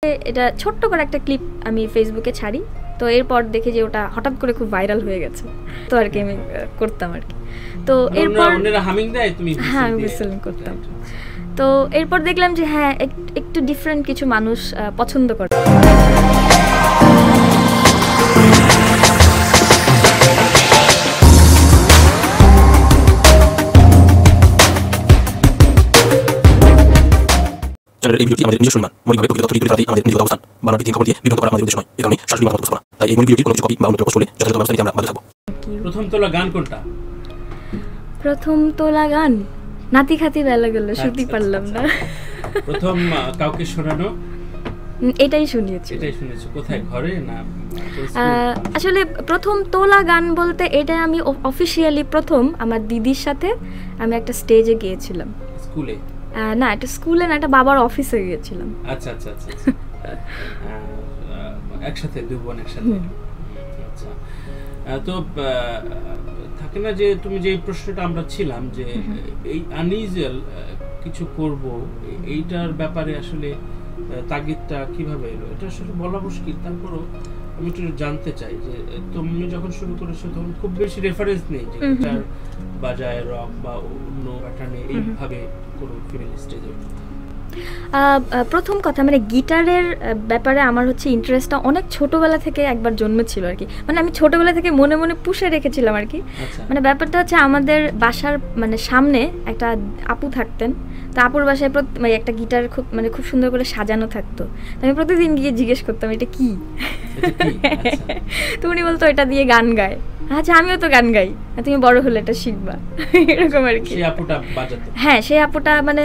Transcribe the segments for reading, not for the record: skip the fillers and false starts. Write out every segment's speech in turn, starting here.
এটা ছোট্ট করে একটা ক্লিপ আমি ফেসবুকে ছাড়ি, তো এরপর দেখি যে ওটা হঠাৎ করে খুব ভাইরাল হয়ে গেছে, তো আর কি আমি করতাম আর কি। তো এরপর হ্যাঁ আমি হুইসেলিং করতাম। তো এরপর দেখলাম যে হ্যাঁ একটু ডিফারেন্ট কিছু মানুষ পছন্দ করে। চ্যানেলের এই ভিডিওটি আমাদের নিজস্ব নির্মাণ, মৌলিকভাবে প্রকৃত তথ্য তুলে আমাদের নিজের অবস্থান, বানান ভিত্তিক খবর দিয়ে বিভ্রান্ত করা আমাদের উদ্দেশ্য নয়। এই কারণে সরাসরি বানানো উপস্থাপনা, তাই এই মূল ভিডিওটি কোনো কিছু কপি বা অন্য পোস্ট হলে যথাযথ ব্যবস্থা নিতে আমরা বাধ্য থাকব। প্রথম তোলা গান কোনটা? প্রথম তোলা গান নাতি খাতি বেলা গেল, শুনতে পারলাম না। প্রথম কাউকে শোনানো এটাই শুনিয়েছি। এটাই শুনেছো কোথায়, ঘরে না? আসলে প্রথম তোলা গান বলতে এটা আমি অফিশিয়ালি প্রথম আমার দিদির সাথে আমি একটা স্টেজে গিয়েছিলাম। স্কুলে? না, এটা স্কুলে না, এটা বাবার অফিসে গিয়েছিলাম। আচ্ছা আচ্ছা আচ্ছা একসাথে দুই বোন একসাথে। আচ্ছা, তো থাকে না যে তুমি যে প্রশ্নটা আমরা ছিলাম যে এই আনইউজুয়াল কিছু করব, এইটার ব্যাপারে আসলে তাগিদটা কিভাবে এলো, এটা আসলে বলা মুশকিল। তারপরও আমি একটু জানতে চাই যে তুমি যখন শুরু করেছো তখন খুব বেশি রেফারেন্স নেই যে গিটার বাজায়, রক বা অন্য প্যাটার্নে এইভাবে কোনো ফিমেল স্টেজে। প্রথম কথা মানে গিটারের ব্যাপারে আমার হচ্ছে ইন্টারেস্টটা অনেক ছোটোবেলা থেকে একবার জন্মেছিল আর কি। মানে আমি ছোটোবেলা থেকে মনে মনে পুষে রেখেছিলাম আর কি। মানে ব্যাপারটা হচ্ছে আমাদের বাসার মানে সামনে একটা আপু থাকতেন, তো আপুর বাসায় একটা গিটার খুব সুন্দর করে সাজানো থাকতো। আমি প্রতিদিন গিয়ে জিজ্ঞেস করতাম এটা কি, তো উনি বলতো এটা দিয়ে গান গায়। আচ্ছা আমিও তো গান গাই, তুমি বড় হলে এটা শিখবা, এরকম আর কি। হ্যাঁ, সেই আপুটা মানে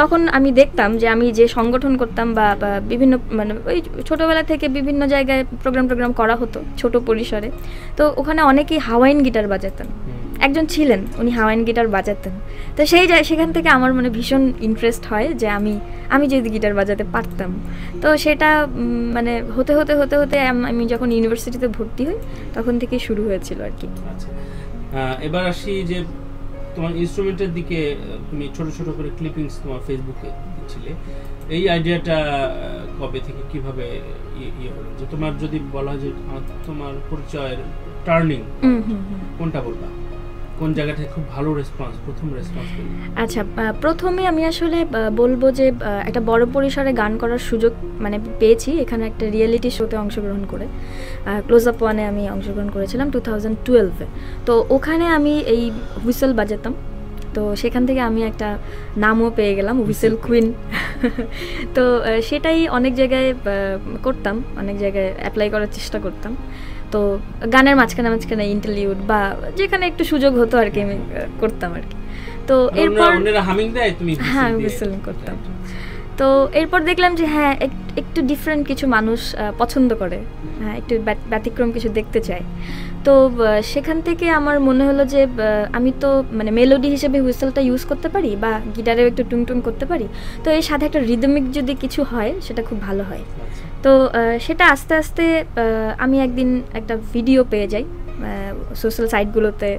তখন আমি দেখতাম যে আমি যে সংগঠন করতাম বা বিভিন্ন মানে ওই ছোটোবেলা থেকে বিভিন্ন জায়গায় প্রোগ্রাম করা হতো ছোট পরিসরে, তো ওখানে অনেকেই হাওয়াইন গিটার বাজাতেন। একজন ছিলেন উনি হাওয়াইন গিটার বাজাতেন, তো সেখান থেকে আমার মানে ভীষণ ইন্টারেস্ট হয় যে আমি যদি গিটার বাজাতে পারতাম। তো সেটা মানে হতে হতে হতে হতে আমি যখন ইউনিভার্সিটিতে ভর্তি হই তখন থেকেই শুরু হয়েছিল আর কি। আচ্ছা, এবার আসি যে তোমার ইনস্ট্রুমেন্টের দিকে। তুমি ছোট ছোট করে ক্লিপিংস তোমার ফেসবুকে দিচ্ছিলে, এই আইডিয়াটা কবে থেকে কিভাবে ইয়ে হলো? যে তোমার যদি বলা হয় যে তোমার পরিচয়ের টার্নিং কোনটা বলবা, কোন জায়গা থেকে খুব ভালো প্রথম রেসপন্স? আচ্ছা, প্রথমে আমি আসলে বলবো যে একটা বড় পরিসরে গান করার সুযোগ মানে পেয়েছি এখানে একটা রিয়েলিটি শোতে অংশগ্রহণ করে। ক্লোজ আপ ওয়ানে আমি অংশগ্রহণ করেছিলাম 2012-এ। তো ওখানে আমি এই হুইসেল বাজাতাম, তো সেখান থেকে আমি একটা নামও পেয়ে গেলাম, হুইসেল কুইন। তো সেটাই অনেক জায়গায় করতাম, অনেক জায়গায় অ্যাপ্লাই করার চেষ্টা করতাম। তো গানের মাঝখানে ইন্টারলিউড বা যেখানে একটু সুযোগ হতো আর কি আমি করতাম আর কি। তো এরপর হ্যাঁ হুইসেলিং করতাম। তো এরপর দেখলাম যে হ্যাঁ একটু ডিফারেন্ট কিছু মানুষ পছন্দ করে, হ্যাঁ একটু ব্যতিক্রম কিছু দেখতে চায়। তো সেখান থেকে আমার মনে হলো যে আমি তো মানে মেলোডি হিসেবে হুইসেলটা ইউজ করতে পারি বা গিটারেও একটু টুংটুং করতে পারি, তো এর সাথে একটা রিদমিক যদি কিছু হয় সেটা খুব ভালো হয়। তো সেটা আস্তে আস্তে আমি একদিন একটা ভিডিও পেয়ে যাই সোশ্যাল সাইটগুলোতে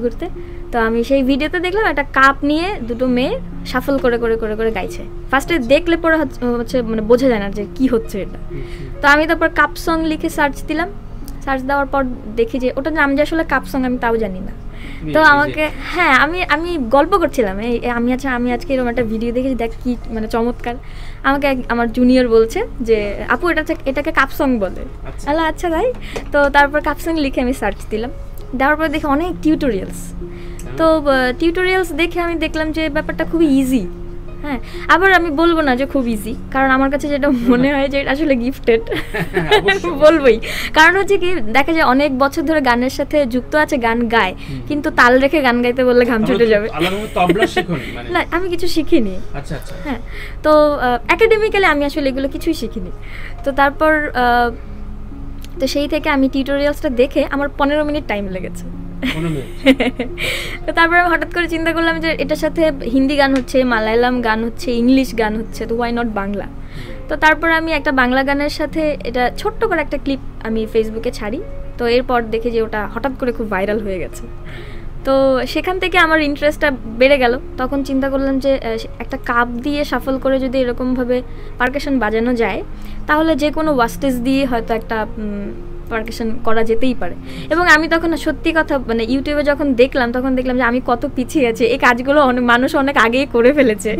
ঘুরতে। তো আমি সেই ভিডিওতে দেখলাম একটা কাপ নিয়ে দুটো মেয়ে শাফল করে গাইছে। ফার্স্টে দেখলে পরে হচ্ছে মানে বোঝা যায় না যে কি হচ্ছে এটা। তো আমি তারপর কাপ সং লিখে সার্চ দিলাম, সার্চ দেওয়ার পর দেখি যে ওটার নাম যে আসলে কাপ সং আমি তাও জানি না। তো আমাকে হ্যাঁ আমি গল্প করছিলাম আমি আজকে এরকম একটা ভিডিও দেখেছি, দেখ কি মানে চমৎকার। আমাকে আমার জুনিয়র বলছে যে আপু এটাকে কাপ সং বলে। আচ্ছা তাই। তো তারপর কাপ সং লিখে আমি সার্চ দিলাম, দেওয়ার পর দেখি অনেক টিউটোরিয়ালস। তো টিউটোরিয়ালস দেখে আমি দেখলাম যে ব্যাপারটা খুবই ইজি। হ্যাঁ, আবার আমি বলবো না যে খুব ইজি, কারণ আমার কাছে যেটা মনে হয় যে আসলে গিফটেড বলবোই। কারণ হচ্ছে কি দেখা যায় অনেক বছর ধরে গানের সাথে যুক্ত আছে, গান গায়, কিন্তু তাল রেখে গান গাইতে বললে ঘাম ছুটে যাবে। না, আমি কিছু শিখিনি। হ্যাঁ, তো একাডেমিক্যালি আমি আসলে এগুলো কিছুই শিখিনি। তো তারপর তো সেই থেকে আমি টিউটোরিয়ালসটা দেখে আমার 15 মিনিট টাইম লেগেছে। তো তারপরে আমি হঠাৎ করে চিন্তা করলাম যে এটার সাথে হিন্দি গান হচ্ছে, মালায়ালাম গান হচ্ছে, ইংলিশ গান হচ্ছে, তো ওয়াই নট বাংলা। তো তারপর আমি একটা বাংলা গানের সাথে এটা ছোট্ট করে একটা ক্লিপ আমি ফেসবুকে ছাড়ি, তো এরপর দেখি যে ওটা হঠাৎ করে খুব ভাইরাল হয়ে গেছে, তো সেখান থেকে আমার ইন্টারেস্টটা বেড়ে গেল। তখন চিন্তা করলাম যে একটা কাপ দিয়ে শাফল করে যদি এরকমভাবে পারকাশন বাজানো যায় তাহলে যে কোনো ওয়াস্টেজ দিয়ে হয়তো একটা পারকাশন করা যেতেই পারে। এবং আমি তখন সত্যি কথা মানে ইউটিউবে যখন দেখলাম তখন দেখলাম যে আমি কত পিছিয়ে আছি, এই কাজগুলো মানুষ অনেক আগেই করে ফেলেছে।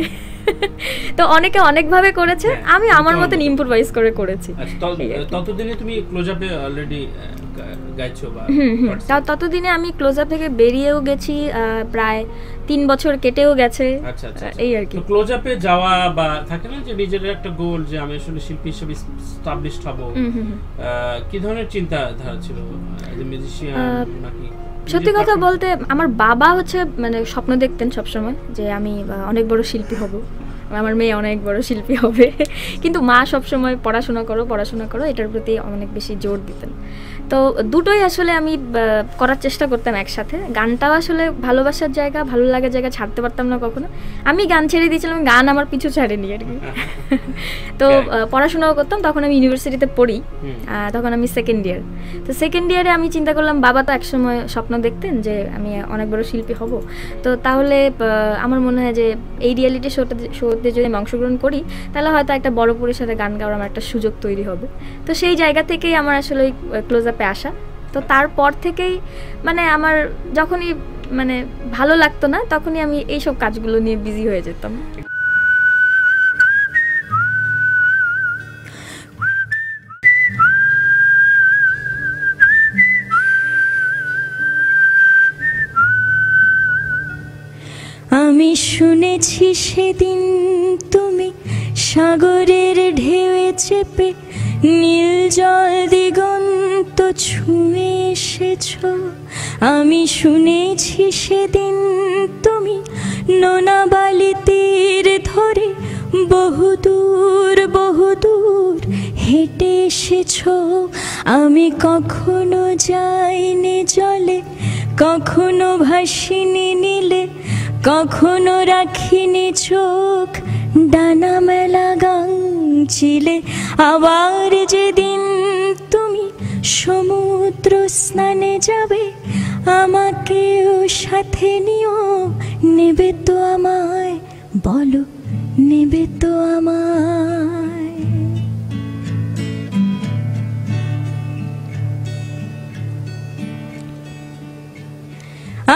তো অনেকে অনেকভাবে করেছে, আমি আমার মতন ইম্প্রোভাইজ করে করেছি। ততদিনে তুমি ক্লোজ আপে অলরেডি গাইছো বা ততদিনে আমি ক্লোজ আপ থেকে বেরিয়েও গেছি, প্রায় 3 বছর কেটেও গেছে। এই আর কি। ক্লোজ আপে যাওয়া বা থাকে না যে নিজের একটা গোল যে আমি আসলে শিল্পী হিসেবে এস্টাবলিশড হব, কি ধরনের চিন্তা ধারা ছিল এজ এ মিউজিশিয়ান নাকি? সত্যি কথা বলতে আমার বাবা হচ্ছে মানে স্বপ্ন দেখতেন সবসময় যে আমি অনেক বড় শিল্পী হব, আমার মেয়ে অনেক বড় শিল্পী হবে, কিন্তু মা সবসময় পড়াশোনা করো এটার প্রতি অনেক বেশি জোর দিতেন। তো দুটোই আসলে আমি করার চেষ্টা করতাম একসাথে। গানটাও আসলে ভালোবাসার জায়গা, ভালো লাগার জায়গা, ছাড়তে পারতাম না কখনো। আমি গান ছেড়ে দিয়েছিলাম, গান আমার পিছু ছাড়েনি আর কি। তো পড়াশোনাও করতাম, তখন আমি ইউনিভার্সিটিতে পড়ি, তখন আমি সেকেন্ড ইয়ার। তো সেকেন্ড ইয়ারে আমি চিন্তা করলাম বাবা তো একসময় স্বপ্ন দেখতেন যে আমি অনেক বড় শিল্পী হব, তো তাহলে আমার মনে হয় যে এই রিয়েলিটি শোতে যদি আমি অংশগ্রহণ করি তাহলে হয়তো একটা বড় পরিসরে গান গাওয়ার আমার একটা সুযোগ তৈরি হবে। তো সেই জায়গা থেকেই আমার আসলে ক্লোজ আপে আসা। তো তারপর থেকেই মানে আমার যখনই মানে ভালো লাগতো না তখনই আমি এইসব কাজগুলো নিয়ে বিজি হয়ে যেতাম। আমি শুনেছি সেদিন তুমি সাগরের ঢেউয়ে চেপে নীল জল দিগন্ত ছুঁয়ে এসেছ। আমি শুনেছি সেদিন তুমি নোনা বালি তীর ধরে বহুদূর হেঁটে এসেছ। আমি কখনো যাইনি জলে, কখনো ভাসিনি নীলে, কখনো রাখিনি চোখ ডানা মেলা গাংচিলে। আবার যেদিন তুমি সমুদ্র স্নানে যাবে আমাকেও সাথে নিও, নেবে তো আমায়, বলো নেবে তো আমায়।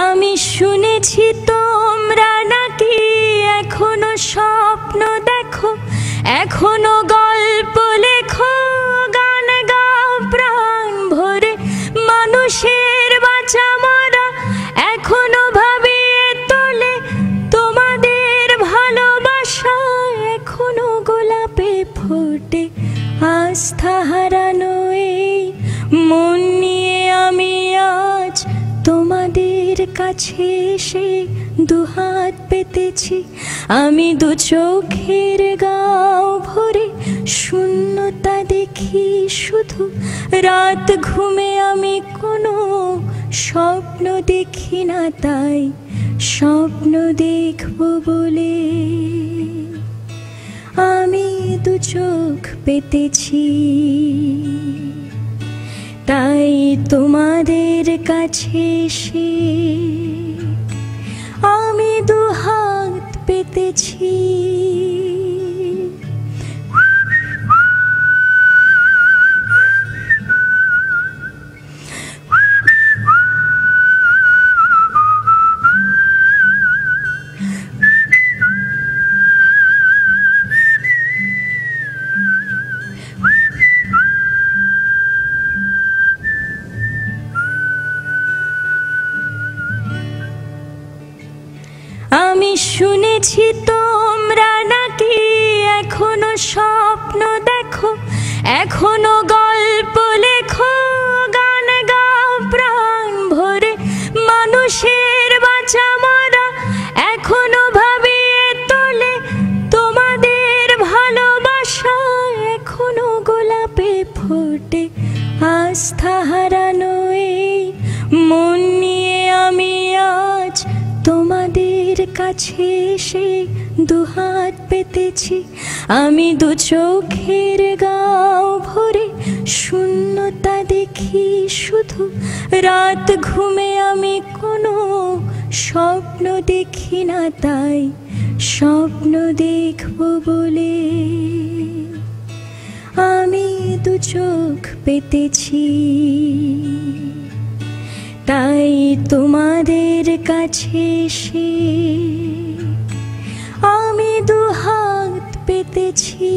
আমি শুনেছি তোমরা নাকি এখনো স্বপ্ন দেখো, এখনো গল্প লেখো, গান গাও প্রাণ ভরে, মানুষের বাঁচা মরা এখনো ভাবিয়ে তোলে তোমাদের ভালোবাসা, এখনো গোলাপে ফোটে আস্থা হারানো এই মন নিয়ে আমি আজ তোমাদের কাছে এসে দুহাত পেতেছি। আমি দু চোখের গাও ভরে শূন্যতা দেখি শুধু, রাত ঘুমে আমি কোনো স্বপ্ন দেখি না, তাই স্বপ্ন দেখব বলে আমি দু চোখ পেতেছি। তাই তোমাদের কাছে এসে আমি দু হাত পেতেছি। আমি শুনেছি তোমরা নাকি এখনো স্বপ্ন দেখো, এখনো গল্প লেখো, গান গাও প্রাণ ভরে, মানুষের বাঁচা মরা এখনো ভাবিয়ে তোলে তোমাদের ভালোবাসা, এখনো গোলাপে ফোটে আস্থা হারানো এই মন নিয়ে আমি আজ তোমাদের কাছে এসে দুহাত পেতেছি। আমি দু চোখের গাও ভরে শূন্যতা দেখি শুধু, রাত ঘুমে আমি কোনো স্বপ্ন দেখি না, তাই স্বপ্ন দেখব বলে আমি দু চোখ পেতেছি। তাই তোমাদের কাছে এসে আমি দু হাত পেতেছি।